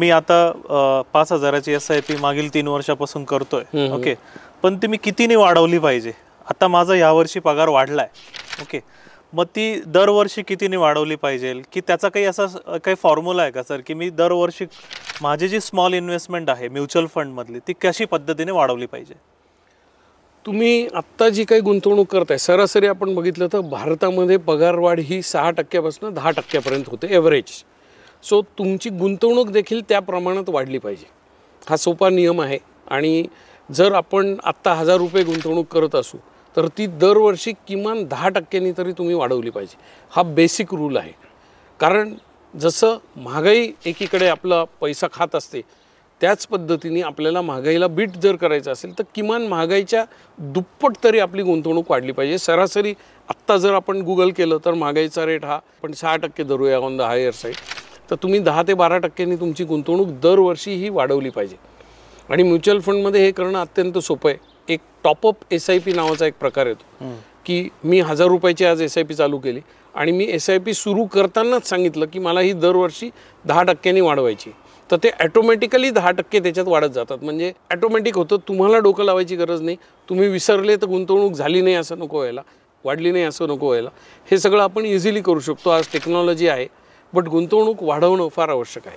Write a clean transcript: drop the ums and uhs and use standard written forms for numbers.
मी आता 5,000ची SIP मागील 3 वर्षापासून करतोय. ओके, पण ती मी कितीने वाढवली पाहिजे? आता माझा यावर्षी पगार वाढलाय. ओके, मग ती दरवर्षी कितीने वाढवली पाहिजे? की त्याचा काही असा काही फॉर्म्युला आहे का सर, की मी दरवर्षी माझी जी स्मॉल इन्व्हेस्टमेंट आहे म्युच्युअल फंड मधली ती कशी पद्धतीने वाढवली पाहिजे? तुम्ही आत्ता जी काही गुंतवणूक करताय, सरासरी आपण बघितलं तर भारतामध्ये पगारवाढ ही 6% 10% होते एव्हरेज. सो तुमची गुंतवणूक देखील त्या प्रमाणात वाढली पाहिजे. हा सोपा नियम आहे. आणि जर आपण आत्ता 1,000 रुपये गुंतवणूक करत असू तर ती दरवर्षी किमान 10% तरी तुम्ही वाढवली पाहिजे. हा बेसिक रूल आहे. कारण जसं महागाई एकीकडे आपला पैसा खात असते, त्याच पद्धतीने आपल्याला महागाईला बीट जर करायचं असेल तर किमान महागाईच्या दुप्पट तरी आपली गुंतवणूक वाढली पाहिजे. सरासरी आत्ता जर आपण गुगल केलं तर महागाईचा रेट हा आपण 6% धरूया ऑन द हायर साईड. तर तुम्ही 10 ते 12% तुमची गुंतवणूक दरवर्षी ही वाढवली पाहिजे. आणि म्युच्युअल फंडमध्ये हे करणं अत्यंत सोपं आहे. एक टॉपअप SIP नावाचा एक प्रकार येतो, की मी 1,000 रुपयाची आज SIP चालू केली आणि मी SIP सुरू करतानाच सांगितलं की मला ही दरवर्षी 10% वाढवायची. तर ते ॲटोमॅटिकली 10% त्याच्यात वाढत जातात. म्हणजे ॲटोमॅटिक होतं, तुम्हाला डोकं लावायची गरज नाही. तुम्ही विसरले तर गुंतवणूक झाली नाही असं नको व्हायला, वाढली नाही असं नको व्हायला. हे सगळं आपण इझिली करू शकतो. आज टेक्नॉलॉजी आहे, बट गुंतवणूक वाढवणं फार आवश्यक आहे.